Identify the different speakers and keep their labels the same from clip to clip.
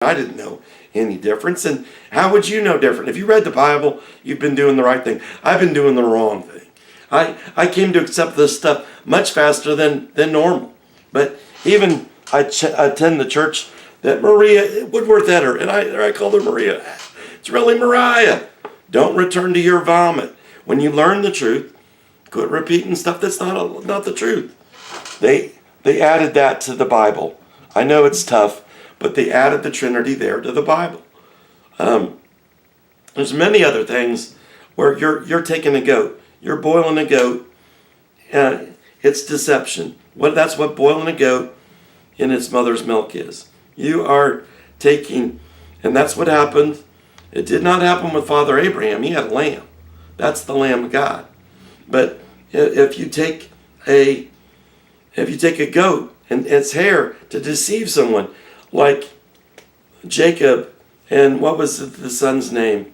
Speaker 1: I didn't know any difference. And how would you know different? If you read the Bible, you've been doing the right thing. I've been doing the wrong thing. I came to accept this stuff much faster than normal. But even I attend the church that Maria Woodworth had her, and I called her Maria. It's really Mariah. Don't return to your vomit. When you learn the truth, quit repeating stuff that's not the truth. They added that to the Bible. I know it's tough, but they added the Trinity there to the Bible. There's many other things where you're taking a goat, you're boiling a goat. It's deception. That's what boiling a goat in its mother's milk is. You are taking, and that's what happened. It did not happen with Father Abraham. He had a lamb. That's the Lamb of God. But if you take a goat and its hair to deceive someone, like Jacob, and what was the son's name?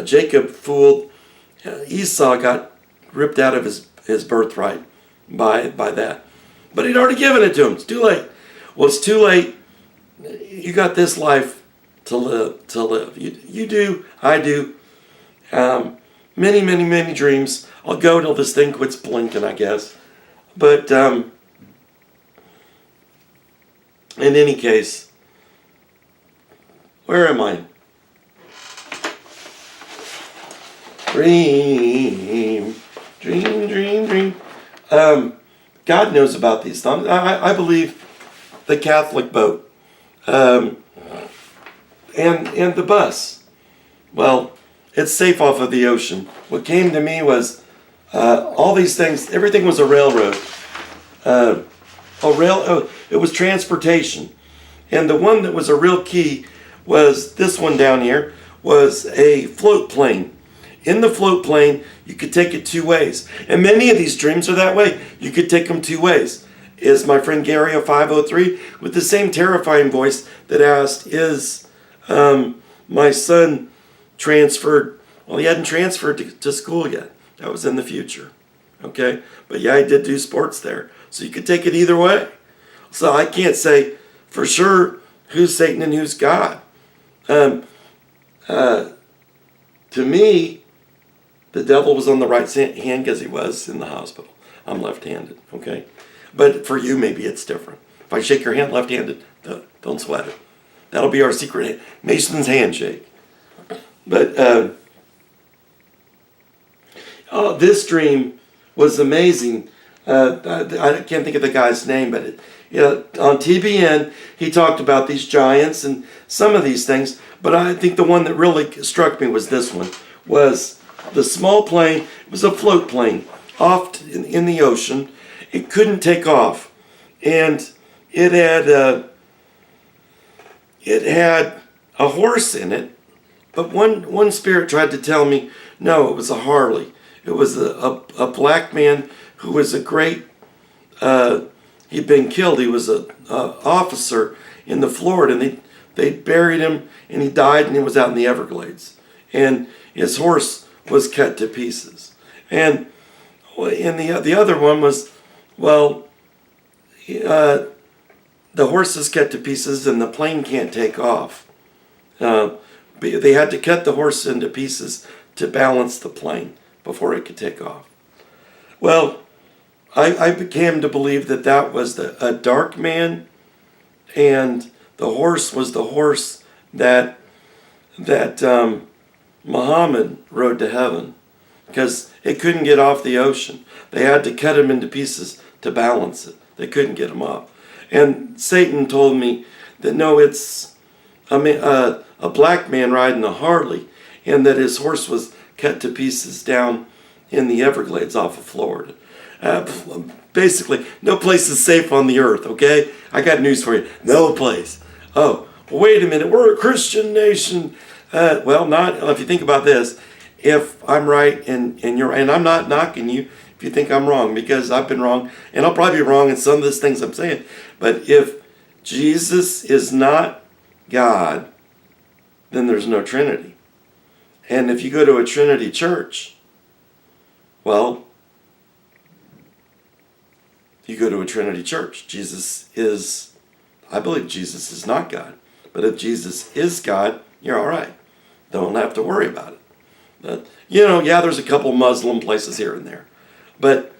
Speaker 1: Jacob fooled Esau, got ripped out of his birthright by that. But he'd already given it to him. It's too late. Well, it's too late. You got this life to live. You do. I do. Many, many, many dreams. I'll go till this thing quits blinking, I guess. But in any case, where am I? Dream. God knows about these things. I believe the Catholic boat and the bus. Well, it's safe off of the ocean. What came to me was all these things. Everything was a railroad. It was transportation, and the one that was a real key was this one down here. Was a float plane. In the float plane, you could take it two ways. And many of these dreams are that way. You could take them two ways. Is my friend Gary of 503 with the same terrifying voice that asked, is my son transferred? Well, he hadn't transferred to school yet. That was in the future. Okay? But yeah, he did do sports there. So you could take it either way. So I can't say for sure who's Satan and who's God. To me, the devil was on the right hand because he was in the hospital. I'm left-handed, okay? But for you, maybe it's different. If I shake your hand left-handed, don't sweat it. That'll be our secret Mason's handshake. But this dream was amazing. I can't think of the guy's name, but on TBN, he talked about these giants and some of these things. But I think the one that really struck me was this one. Was the small plane. It was a float plane off in the ocean. It couldn't take off, and it had a horse in it. But one spirit tried to tell me, no, it was a Harley. It was a black man who was a great. He'd been killed. He was a officer in the Florida, and they buried him, and he died, and he was out in the Everglades, and his horse was cut to pieces. And the other one was, well, the horse is cut to pieces, and the plane can't take off. They had to cut the horse into pieces to balance the plane before it could take off. Well, I began to believe that was a dark man, and the horse was the horse that Muhammad rode to heaven, because it couldn't get off the ocean. They had to cut him into pieces to balance it. They couldn't get him off. And Satan told me that no, it's a black man riding a Harley, and that his horse was cut to pieces down in the Everglades off of Florida. Basically, no place is safe on the earth, okay? I got news for you. No place. Oh, wait a minute. We're a Christian nation. Well, not if you think about this. If I'm right and you're, and I'm not knocking you if you think I'm wrong, because I've been wrong, and I'll probably be wrong in some of these things I'm saying. But if Jesus is not God, then there's no Trinity. And if you go to a Trinity church, well, you go to a Trinity church. I believe Jesus is not God. But if Jesus is God, you're all right. Don't have to worry about it. But, yeah, there's a couple Muslim places here and there. But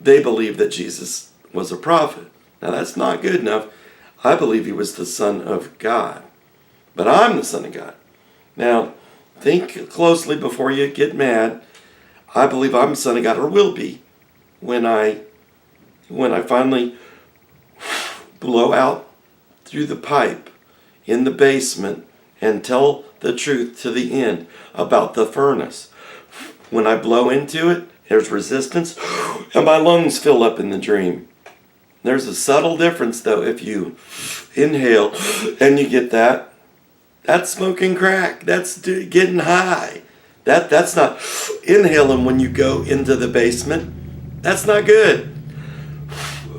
Speaker 1: they believe that Jesus was a prophet. Now, that's not good enough. I believe he was the Son of God. But I'm the Son of God. Now, think closely before you get mad. I believe I'm the Son of God, or will be, when I finally blow out through the pipe in the basement and tell the truth to the end about the furnace. When I blow into it, there's resistance, and my lungs fill up in the dream. There's a subtle difference, though. If you inhale and you get that, that's smoking crack. That's getting high. That's not inhaling when you go into the basement. That's not good.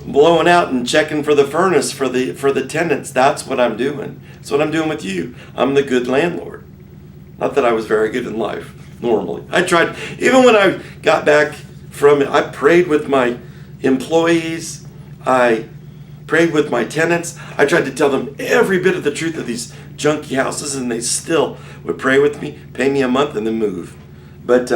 Speaker 1: Blowing out and checking for the furnace for the tenants. That's what I'm doing. That's what I'm doing with you. I'm the good landlord. Not that I was very good in life normally. I tried, even when I got back from it, I prayed with my employees. I prayed with my tenants. I tried to tell them every bit of the truth of these junky houses, and they still would pray with me, pay me a month, and then move. But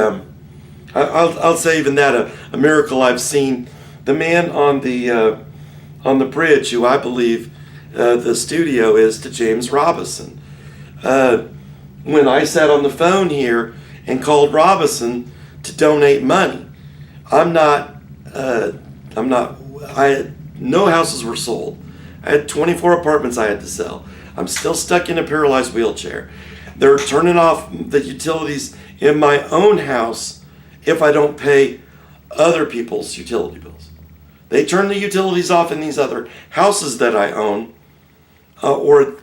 Speaker 1: I'll say even that a miracle I've seen. The man on the bridge, who I believe the studio is to James Robison. When I sat on the phone here and called Robison to donate money, no houses were sold. I had 24 apartments I had to sell. I'm still stuck in a paralyzed wheelchair. They're turning off the utilities in my own house if I don't pay other people's utility bills. They turn the utilities off in these other houses that I own, or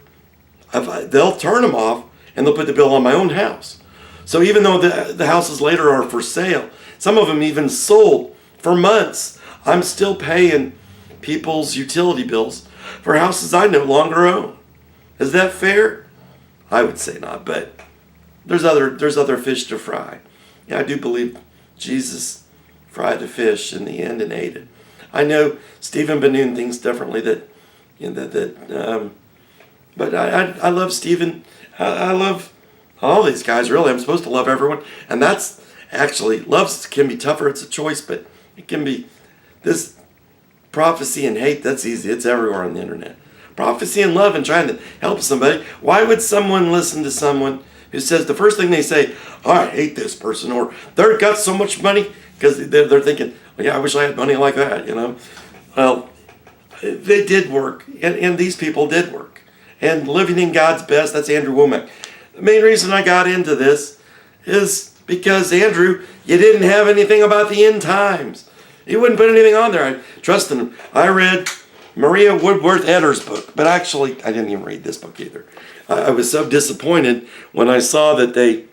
Speaker 1: they'll turn them off and they'll put the bill on my own house. So even though the houses later are for sale, some of them even sold for months, I'm still paying people's utility bills for houses I no longer own. Is that fair? I would say not, but there's other fish to fry. Yeah, I do believe Jesus fried a fish in the end and ate it. I know Stephen Ben-Nun thinks differently. But I love Stephen. I love all these guys. Really, I'm supposed to love everyone, and that's actually love can be tougher. It's a choice, but it can be this prophecy and hate. That's easy. It's everywhere on the internet. Prophecy and love and trying to help somebody. Why would someone listen to someone who says the first thing they say, "Oh, I hate this person," or "They've got so much money," because they're thinking, "Well, yeah, I wish I had money like that," Well, they did work, and these people did work. And living in God's best, that's Andrew Womack. The main reason I got into this is because, Andrew, you didn't have anything about the end times. You wouldn't put anything on there. I trusted him. I read Maria Woodworth Etter's book, but actually, I didn't even read this book either. I was so disappointed when I saw that they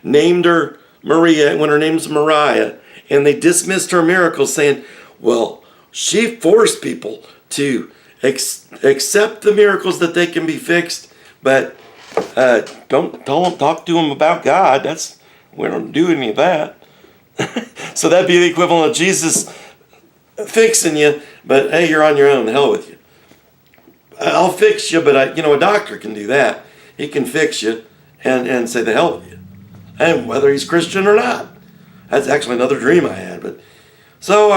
Speaker 1: named her Maria when her name's Mariah, and they dismissed her miracles, saying, well, she forced people to accept the miracles that they can be fixed, but don't talk to them about God. We don't do any of that. So that'd be the equivalent of Jesus fixing you, but hey, you're on your own. The hell with you. I'll fix you, but a doctor can do that. He can fix you and say the hell with you, and whether he's Christian or not. That's actually another dream I had. But so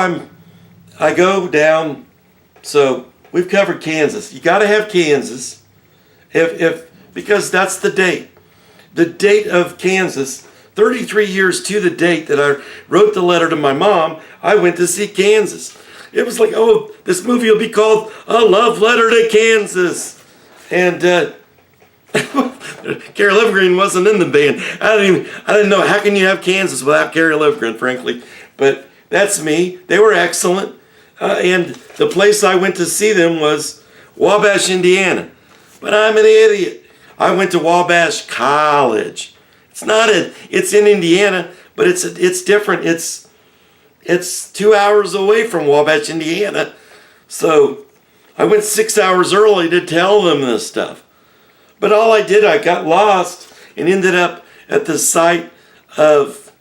Speaker 1: I go down. So we've covered Kansas. You got to have Kansas, because that's the date. The date of Kansas. 33 years to the date that I wrote the letter to my mom, I went to see Kansas. It was like, oh, this movie will be called A Love Letter to Kansas. And Carrie Livgren wasn't in the band. I didn't know, how can you have Kansas without Carrie Livgren, frankly? But that's me. They were excellent. And the place I went to see them was Wabash, Indiana. But I'm an idiot. I went to Wabash College. It's in Indiana, but it's different. It's 2 hours away from Wabash, Indiana. So I went 6 hours early to tell them this stuff. But all I did, I got lost and ended up at the site of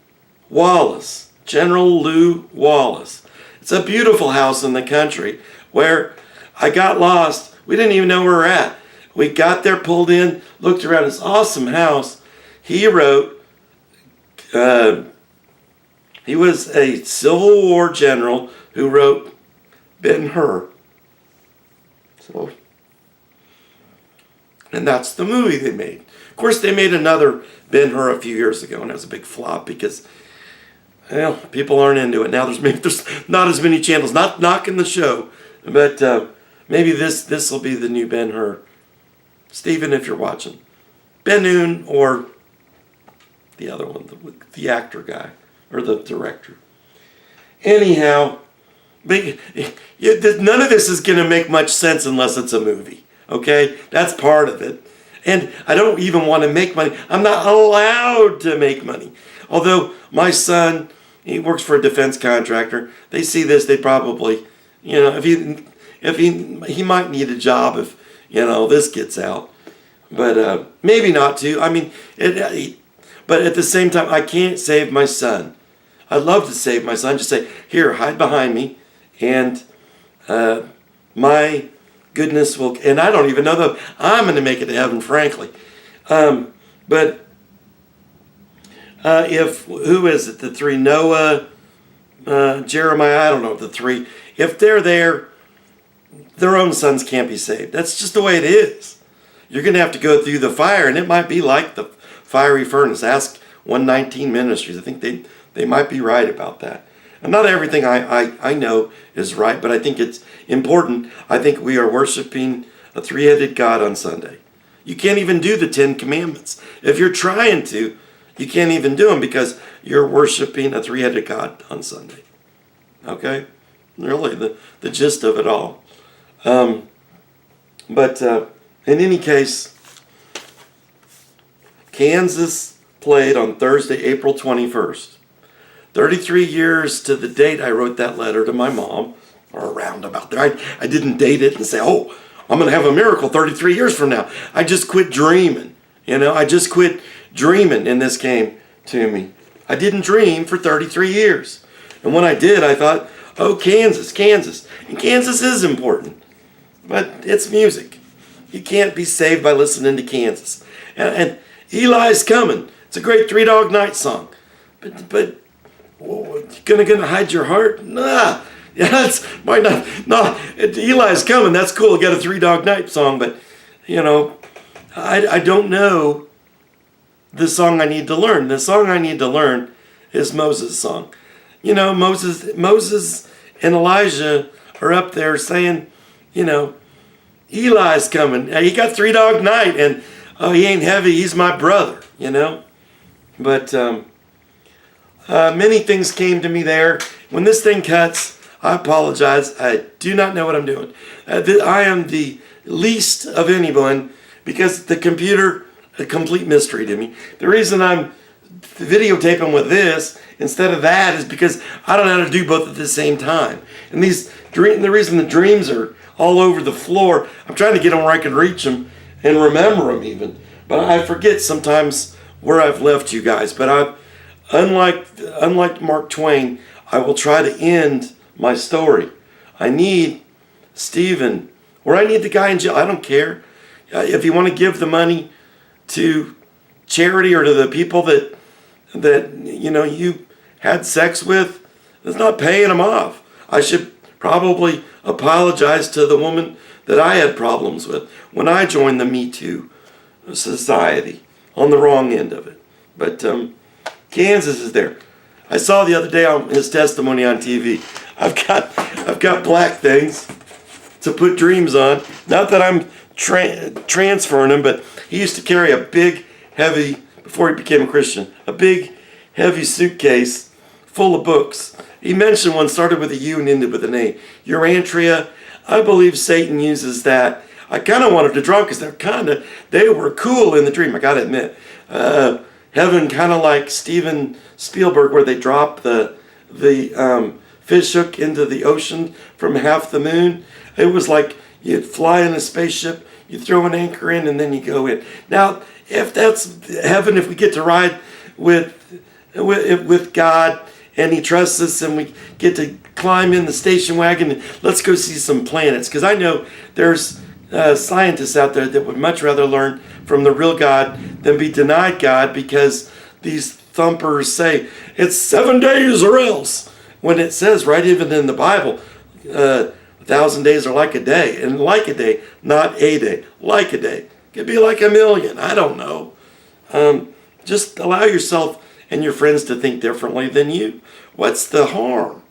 Speaker 1: Wallace, General Lew Wallace. It's a beautiful house in the country where I got lost. We didn't even know where we're at. We got there, pulled in, looked around this awesome house. He wrote, he was a Civil War general who wrote Ben-Hur. So, and that's the movie they made. Of course, they made another Ben-Hur a few years ago, and it was a big flop because, well, people aren't into it now. There's not as many channels. Not knocking the show, but maybe this will be the new Ben-Hur. Stephen, if you're watching, Ben-Nun or the other one, the actor guy or the director. Anyhow, none of this is going to make much sense unless it's a movie. Okay, that's part of it. And I don't even want to make money. I'm not allowed to make money. Although my son, he works for a defense contractor. They see this, they probably, if he might need a job if, this gets out. But maybe not to. I mean, but at the same time, I can't save my son. I'd love to save my son. Just say, here, hide behind me. And my goodness will, and I don't even know that I'm going to make it to heaven, frankly. But who is it? The three, Noah, Jeremiah, I don't know the three. If they're there, their own sons can't be saved. That's just the way it is. You're going to have to go through the fire, and it might be like the fiery furnace. Ask 119 Ministries. I think they might be right about that. And not everything I know is right, but I think it's important. I think we are worshiping a three-headed God on Sunday. You can't even do the 10 Commandments. If you're trying to, you can't even do them because you're worshiping a three-headed God on Sunday. Okay? Really, the gist of it all. But in any case, Kansas played on Thursday, April 21st. 33 years to the date I wrote that letter to my mom, or around about there. I didn't date it and say, oh, I'm going to have a miracle 33 years from now. I just quit dreaming. I just quit dreaming, and this came to me. I didn't dream for 33 years. And when I did, I thought, oh, Kansas. And Kansas is important. But it's music. You can't be saved by listening to Kansas. And Eli's Coming. It's a great Three Dog Night song. But gonna hide your heart? Nah. Yeah, that's might not. No, Eli's Coming. That's cool. Got a Three Dog Night song, but I don't know the song I need to learn. The song I need to learn is Moses' song. Moses and Elijah are up there saying, Eli's coming. He got Three Dog Night, and he ain't heavy. He's my brother. But many things came to me there. When this thing cuts, I apologize. I do not know what I'm doing. I am the least of anyone because the computer, a complete mystery to me. The reason I'm videotaping with this instead of that is because I don't know how to do both at the same time. And the reason the dreams are all over the floor, I'm trying to get them where I can reach them and remember them even. But I forget sometimes where I've left you guys. But unlike Mark Twain, I will try to end my story. I need Stephen, or I need the guy in jail. I don't care. If you want to give the money to charity or to the people that you had sex with, it's not paying them off. I should probably apologize to the woman that I had problems with when I joined the Me Too society on the wrong end of it. But Kansas is there. I saw the other day on his testimony on TV. I've got black things to put dreams on. Not that I'm transferring them, but he used to carry a big, heavy, before he became a Christian, a big, heavy suitcase full of books. He mentioned one started with a U and ended with an A. Urantria. I believe Satan uses that. I kind of wanted to draw because they were cool in the dream, I got to admit. Heaven, kind of like Steven Spielberg, where they drop the fish hook into the ocean from half the moon. It was like you'd fly in a spaceship, you throw an anchor in, and then you go in. Now, if that's heaven, if we get to ride with God, and he trusts us, and we get to climb in the station wagon, and let's go see some planets. Because I know there's scientists out there that would much rather learn from the real God than be denied God because these thumpers say it's 7 days or else. When it says right even in the Bible, 1,000 days are like a day. And like a day, not a day, like a day. Could be like a million. I don't know. Just allow yourself and your friends to think differently than you. What's the harm?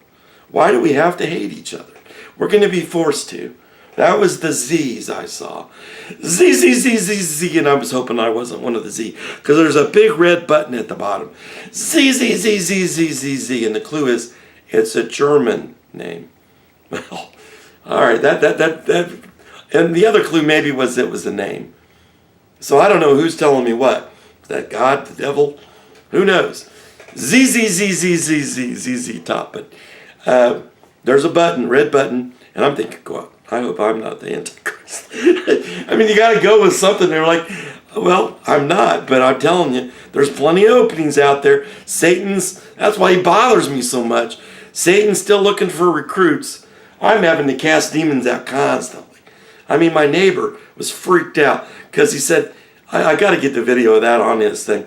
Speaker 1: Why do we have to hate each other? We're going to be forced to. That was the Z's I saw. Z, Z, Z, Z, Z, and I was hoping I wasn't one of the Z, because there's a big red button at the bottom. Z, Z, Z, Z, Z, Z, Z, and the clue is it's a German name. Well, all right, that, and the other clue maybe was it was a name. So I don't know who's telling me what. Is that God, the devil? Who knows? Z, Z, Z, Z, Z, Z, Z, Z, top. But there's a button, red button, and I'm thinking, God, I hope I'm not the Antichrist. I mean, you got to go with something. They're like, well, I'm not, but I'm telling you, there's plenty of openings out there. That's why he bothers me so much. Satan's still looking for recruits. I'm having to cast demons out constantly. I mean, my neighbor was freaked out because he said, I got to get the video of that on his thing.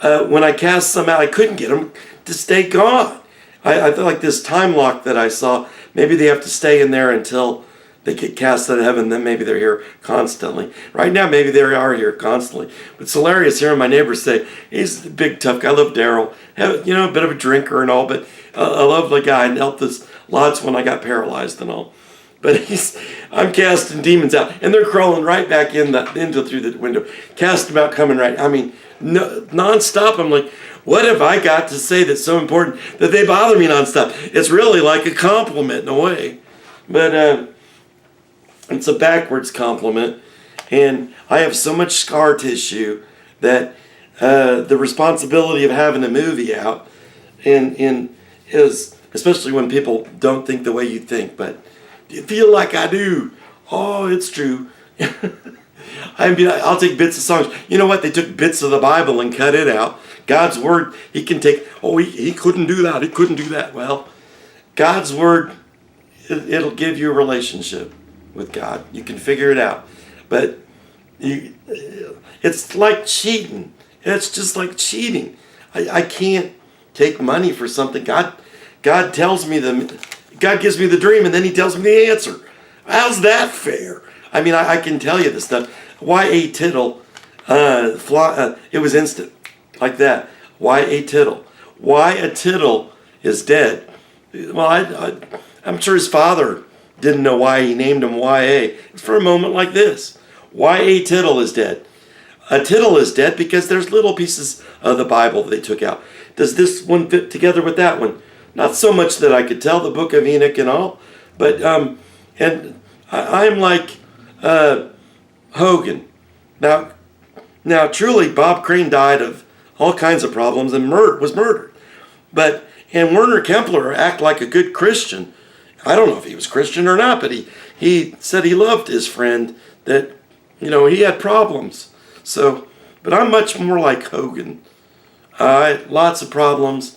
Speaker 1: When I cast some out, I couldn't get them to stay gone. I feel like this time lock that I saw, maybe they have to stay in there until they get cast out of heaven, then maybe they're here constantly. Right now, maybe they are here constantly. But it's hilarious hearing my neighbor say, he's a big tough guy. I love Daryl. A bit of a drinker and all, but a lovely guy and helped us lots when I got paralyzed and all. But I'm casting demons out, and they're crawling right back through the window. Cast them out, coming right. I mean, nonstop. I'm like, what have I got to say that's so important that they bother me nonstop? It's really like a compliment in a way, but it's a backwards compliment. And I have so much scar tissue that the responsibility of having a movie out is, especially when people don't think the way you think, but do you feel like I do? Oh, it's true. I'll take bits of songs. You know what? They took bits of the Bible and cut it out. God's word, he can take, he couldn't do that. He couldn't do that. Well, God's word, it'll give you a relationship with God. You can figure it out. But it's like cheating. It's just like cheating. I can't take money for something. God tells me God gives me the dream and then he tells me the answer. How's that fair? I mean, I can tell you this stuff. Why a tittle? It was instant, like that. Why a tittle? Why a tittle is dead. Well, I'm sure his father didn't know why he named him Y.A. It's for a moment like this. Why a tittle is dead. A tittle is dead because there's little pieces of the Bible that they took out. Does this one fit together with that one? Not so much that I could tell the book of Enoch and all, but and I'm like Hogan. Now, truly, Bob Crane died of all kinds of problems and was murdered. And Werner Kempler act like a good Christian. I don't know if he was Christian or not, but he said he loved his friend, that, he had problems. So, but I'm much more like Hogan. Lots of problems,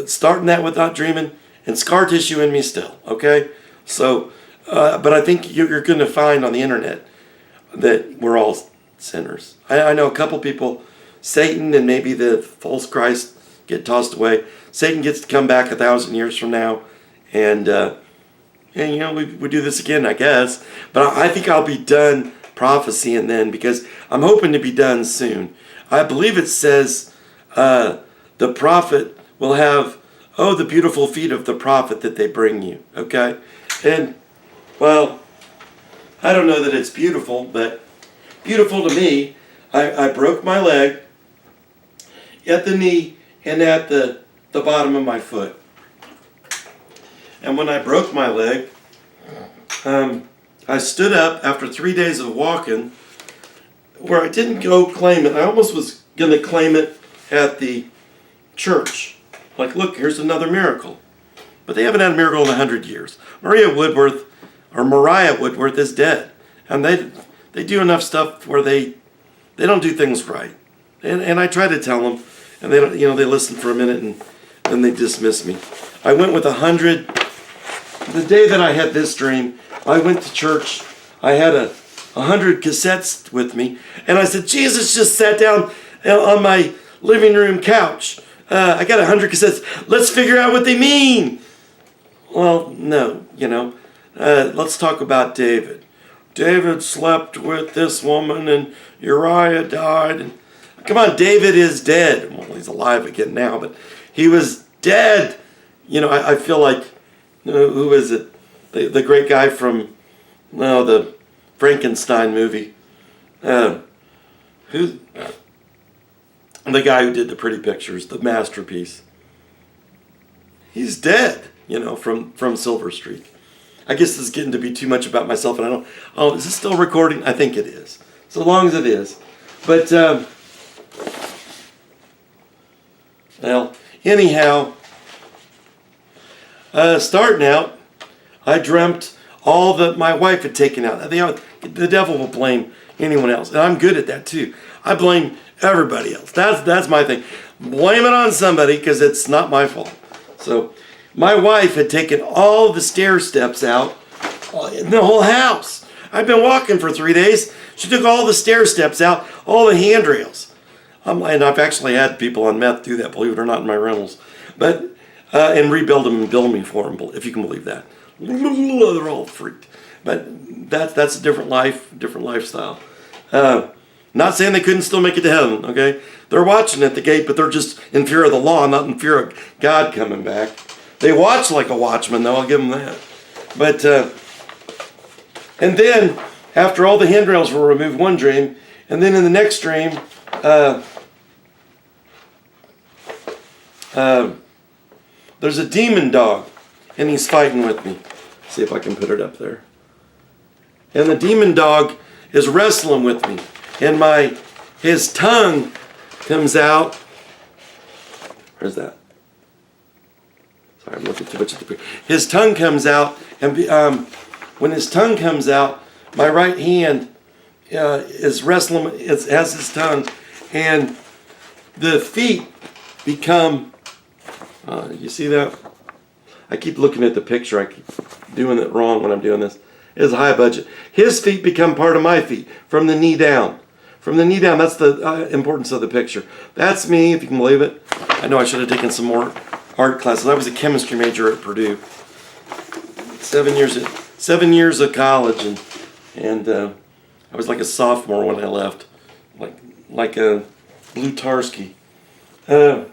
Speaker 1: starting that with not dreaming, and scar tissue in me still, okay? So, but I think you're going to find on the internet that we're all sinners. I know a couple people, Satan and maybe the false Christ get tossed away. Satan gets to come back 1,000 years from now, and we do this again, I guess. But I think I'll be done prophesying then, because I'm hoping to be done soon. I believe it says the prophet will have, the beautiful feet of the prophet that they bring you, okay? And, well, I don't know that it's beautiful, but beautiful to me. I broke my leg at the knee and at the bottom of my foot. And when I broke my leg, I stood up after 3 days of walking, where I didn't go claim it. I almost was going to claim it at the church. Like, look, here's another miracle. But they haven't had a miracle in 100 years. Mariah Woodworth is dead. And they do enough stuff where they don't do things right. And I try to tell them, and they don't, they listen for a minute and then they dismiss me. I went with 100. The day that I had this dream, I went to church. I had 100 cassettes with me, and I said, Jesus just sat down on my living room couch. I got 100 cassettes. Let's figure out what they mean. Well, no, let's talk about David. David slept with this woman, and Uriah died. And, come on, David is dead. Well, he's alive again now, but he was dead. I feel like, who is it? The great guy from, the Frankenstein movie. Who? The guy who did the pretty pictures, the masterpiece. He's dead, from Silver Streak. I guess this is getting to be too much about myself, and I don't. Oh, is this still recording? I think it is. So long as it is. But, well, anyhow, starting out, I dreamt all that my wife had taken out. The devil will blame anyone else, and I'm good at that too. I blame everybody else. That's my thing. Blame it on somebody because it's not my fault. So my wife had taken all the stair steps out in the whole house. I've been walking for 3 days. She took all the stair steps out, all the handrails. And I've actually had people on meth do that, believe it or not, in my rentals. But and rebuild them and bill me for them, if you can believe that. They're all freaked. But that's a different life, different lifestyle. Not saying they couldn't still make it to heaven, okay? They're watching at the gate, but they're just in fear of the law, not in fear of God coming back. They watch like a watchman, though, I'll give them that. But, and then, after all the handrails were removed, one dream, and then in the next dream, there's a demon dog, and he's fighting with me. See if I can put it up there. And the demon dog is wrestling with me. And his tongue comes out. Where's that? Sorry, I'm looking too much at the picture. His tongue comes out, and when his tongue comes out, my right hand is wrestling, has his tongue, and the feet become, you see that? I keep looking at the picture. I keep doing it wrong when I'm doing this. It's a high budget. His feet become part of my feet, from the knee down. From the knee down, that's the importance of the picture. That's me, if you can believe it. I know I should have taken some more art classes. I was a chemistry major at Purdue. 7 years of college, and I was like a sophomore when I left, like a Blutarsky. There's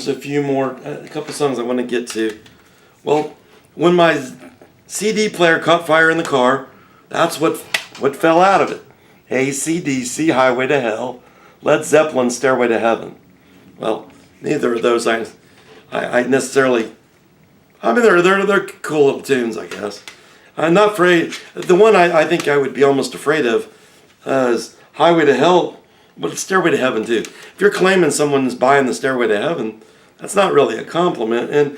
Speaker 1: a couple songs I want to get to. Well, when my CD player caught fire in the car, that's what fell out of it. AC/DC, Highway to Hell, Led Zeppelin, Stairway to Heaven. Well, neither of those I necessarily. I mean, they're cool little tunes, I guess. I'm not afraid. The one I think I would be almost afraid of is Highway to Hell, but it's Stairway to Heaven too. If you're claiming someone's buying the Stairway to Heaven, that's not really a compliment. And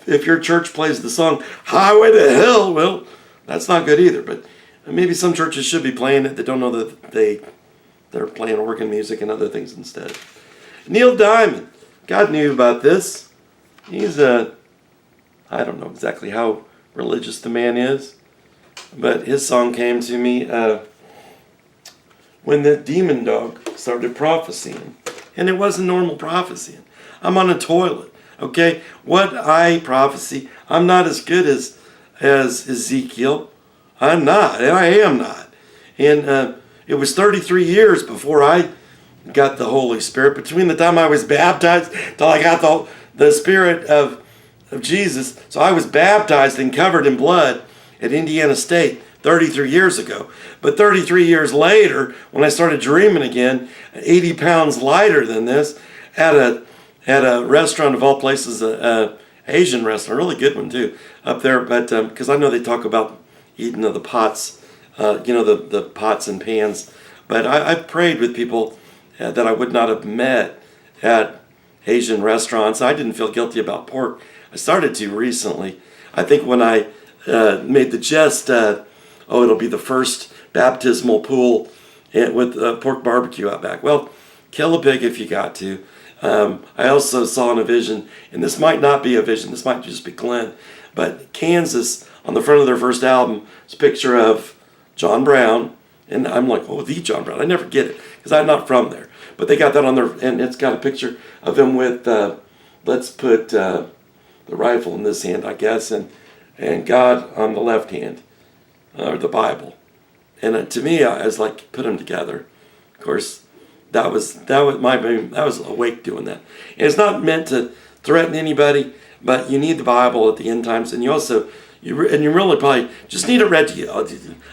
Speaker 1: if your church plays the song Highway to Hell, well, that's not good either. But maybe some churches should be playing it that don't know that they're playing organ music and other things instead. Neil Diamond, God knew about this. He's I don't know exactly how religious the man is, but his song came to me when the demon dog started prophesying. And it wasn't normal prophesying. I'm on a toilet, okay? What I prophecy, I'm not as good as Ezekiel. I'm not, and I am not. And it was 33 years before I got the Holy Spirit. Between the time I was baptized till I got the Spirit of Jesus. So I was baptized and covered in blood at Indiana State 33 years ago. But 33 years later, when I started dreaming again, 80 pounds lighter than this, at a restaurant of all places, a Asian restaurant, a really good one too, up there. But because I know they talk about eating the pots, the pots and pans. But I prayed with people that I would not have met at Asian restaurants. I didn't feel guilty about pork. I started to recently. I think when I made the jest, it'll be the first baptismal pool with pork barbecue out back. Well, kill a pig if you got to. I also saw in a vision, and this might not be a vision, this might just be Glenn, but Kansas, on the front of their first album, is a picture of John Brown, and I'm like, oh, the John Brown. I never get it, because I'm not from there. But they got that on there, and it's got a picture of him with, let's put the rifle in this hand, I guess, and God on the left hand, or the Bible. And to me, I was like, put them together. Of course, that was awake doing that. And it's not meant to threaten anybody, but you need the Bible at the end times, and you really probably just need it read to you.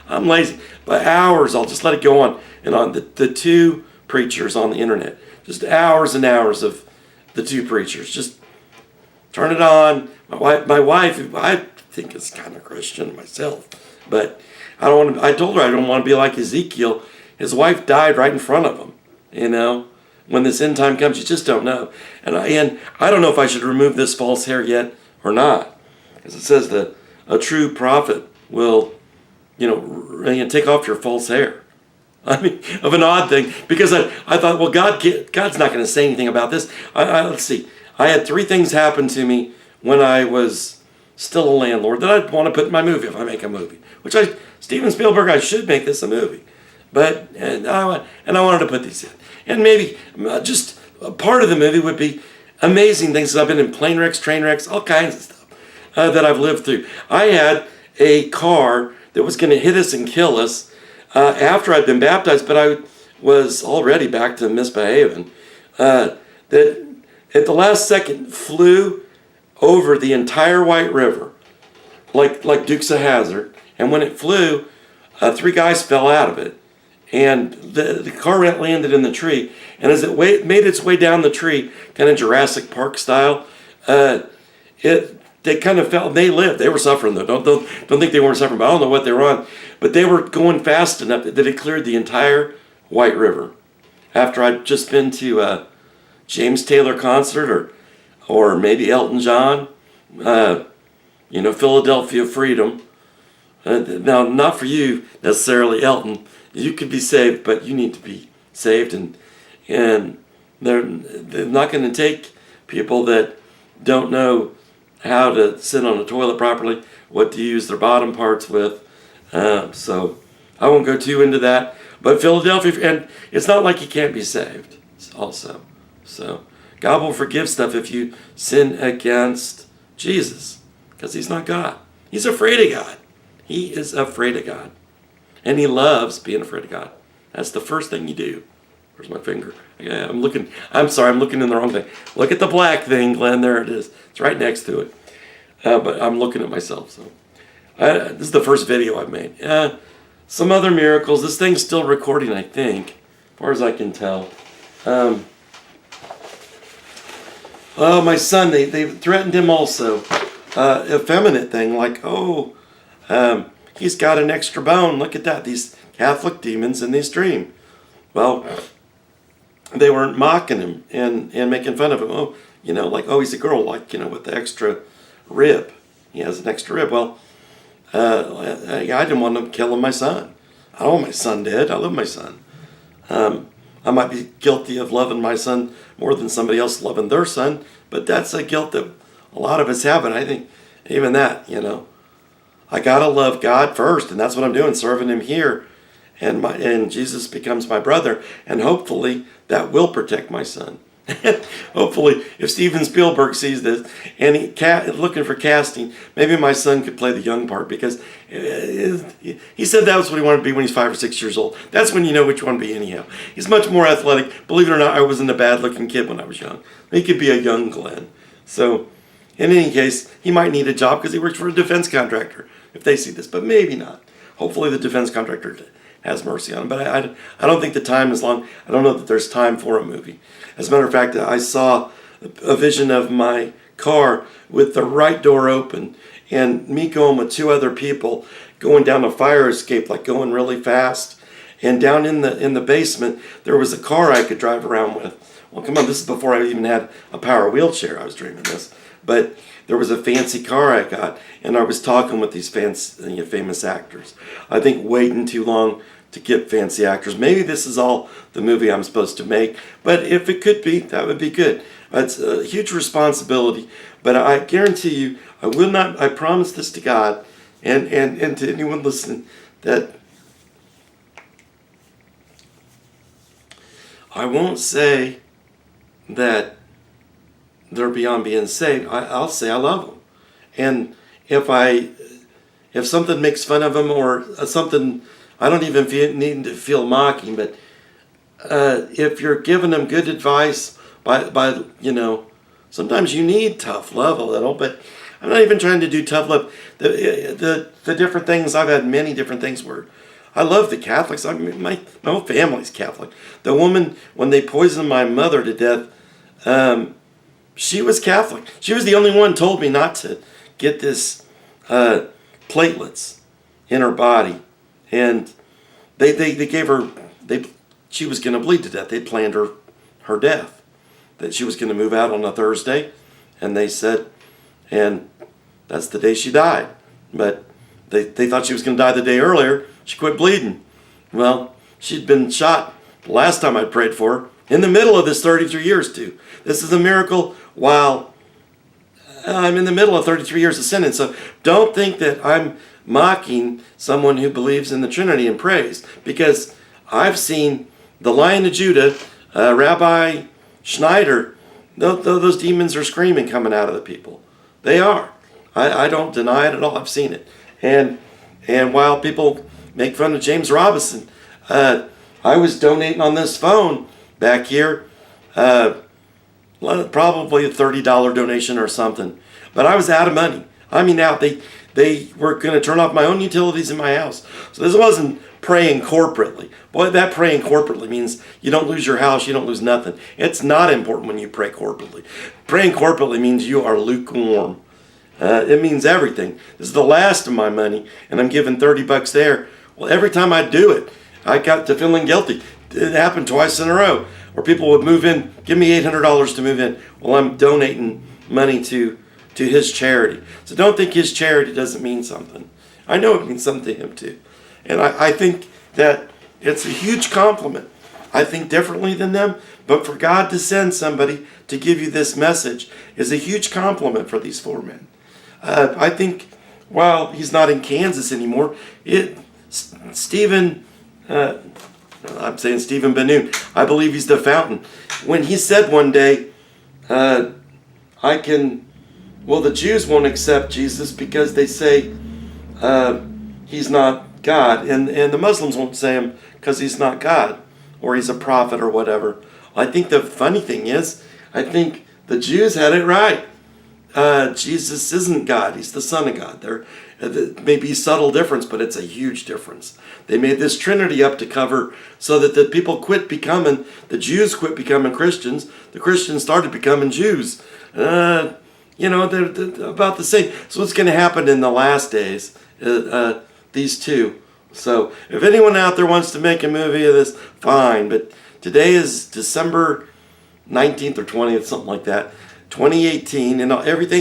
Speaker 1: I'm lazy, but hours I'll just let it go on and on. The two preachers on the internet, just hours and hours of the two preachers. Just turn it on. My wife, who I think is kind of Christian myself, but I told her I don't want to be like Ezekiel. His wife died right in front of him. When this end time comes, you just don't know. And I don't know if I should remove this false hair yet or not, because it says that a true prophet will, take off your false hair. I mean, of an odd thing, because I thought, well, God's not going to say anything about this. Let's see. I had 3 things happen to me when I was still a landlord that I'd want to put in my movie if I make a movie. Steven Spielberg, I should make this a movie. And I wanted to put these in. And maybe just a part of the movie would be amazing things. I've been in plane wrecks, train wrecks, all kinds of stuff that I've lived through. I had a car that was going to hit us and kill us after I'd been baptized, but I was already back to misbehaving. That at the last second flew over the entire White River like Dukes of Hazzard. And when it flew, 3 guys fell out of it. And the car landed in the tree. And as it made its way down the tree, kind of Jurassic Park style, they kind of fell. They lived. They were suffering though. Don't think they weren't suffering. But I don't know what they were on. But they were going fast enough that it cleared the entire White River. After I'd just been to a James Taylor concert or maybe Elton John, Philadelphia Freedom. Now, not for you necessarily, Elton. You could be saved, but you need to be saved, and they're not going to take people that don't know how to sit on a toilet properly, what to use their bottom parts with. So I won't go too into that. But Philadelphia, and it's not like you can't be saved also. So God will forgive stuff if you sin against Jesus, because he's not God. He's afraid of God. He is afraid of God. And he loves being afraid of God. That's the first thing you do. Where's my finger? Yeah, I'm looking in the wrong thing. Look at the black thing, Glenn. There it is. It's right next to it. But I'm looking at myself. So this is the first video I've made. Some other miracles. This thing's still recording, I think, as far as I can tell. My son, they threatened him also. Effeminate thing, like, he's got an extra bone. Look at that. These Catholic demons in this dream. Well, they weren't mocking him and making fun of him. He's a girl, with the extra rib. He has an extra rib. Well, I didn't want them killing my son. I don't want my son dead. I love my son. I might be guilty of loving my son more than somebody else loving their son, but that's a guilt that a lot of us have, and I think even that, I gotta love God first, and that's what I'm doing, serving him here, and Jesus becomes my brother, and hopefully that will protect my son. Hopefully, if Steven Spielberg sees this and he's looking for casting, maybe my son could play the young part, because he said that was what he wanted to be when he's 5 or 6 years old. That's when you know which one to be anyhow. He's much more athletic. Believe it or not, I wasn't a bad-looking kid when I was young. He could be a young Glenn. So, in any case, he might need a job because he works for a defense contractor, if they see this, but maybe not. Hopefully the defense contractor has mercy on him, but I don't think the time is long. I don't know that there's time for a movie. As a matter of fact, I saw a vision of my car with the right door open and me going with 2 other people going down a fire escape, like going really fast. And down in the basement, there was a car I could drive around with. Well, come on, this is before I even had a power wheelchair. I was dreaming this. But there was a fancy car I got, and I was talking with these famous actors. I think waiting too long to get fancy actors. Maybe this is all the movie I'm supposed to make, but if it could be, that would be good. It's a huge responsibility, but I guarantee you, I will not, I promise this to God and to anyone listening, that I won't say that they're beyond being saved. I'll say I love them. And if something makes fun of them or something, I don't even need to feel mocking, but if you're giving them good advice by sometimes you need tough love a little, but I'm not even trying to do tough love. The different things, I've had many different things where I love the Catholics. I mean, my whole family's Catholic. The woman, when they poisoned my mother to death, she was Catholic. She was the only one told me not to get this platelets in her body, and they gave her she was going to bleed to death. They planned her death, that she was going to move out on a Thursday, and they said, and that's the day she died. But they thought she was going to die the day earlier. She quit bleeding. Well, she'd been shot the last time I prayed for her, in the middle of this 33 years too. This is a miracle while I'm in the middle of 33 years of sin. And so don't think that I'm mocking someone who believes in the Trinity and prays, because I've seen the Lion of Judah, Rabbi Schneider, those demons are screaming coming out of the people. They are. I don't deny it at all. I've seen it. And while people make fun of James Robinson, I was donating on this phone back here, probably a $30 donation or something. But I was out of money. I mean, out. They were going to turn off my own utilities in my house. So this wasn't praying corporately. Boy, that praying corporately means you don't lose your house, you don't lose nothing. It's not important when you pray corporately. Praying corporately means you are lukewarm. It means everything. This is the last of my money, and I'm giving $30 there. Well, every time I do it, I got to feeling guilty. It happened twice in a row, where people would move in, give me $800 to move in. Well, I'm donating money to his charity. So don't think his charity doesn't mean something. I know it means something to him too. And I think that it's a huge compliment. I think differently than them, but for God to send somebody to give you this message is a huge compliment for these four men. I think while he's not in Kansas anymore, Stephen Ben-Nun, I believe he's the fountain. When he said one day, the Jews won't accept Jesus because they say he's not God, and the Muslims won't say him because he's not God, or he's a prophet or whatever. I think the funny thing is, I think the Jews had it right. Jesus isn't God. He's the Son of God. There may be a subtle difference, but it's a huge difference. They made this Trinity up to cover so that the Jews quit becoming Christians. The Christians started becoming Jews. They're about the same. So what's going to happen in the last days? These two. So if anyone out there wants to make a movie of this, fine. But today is December 19th or 20th, something like that, 2018, and everything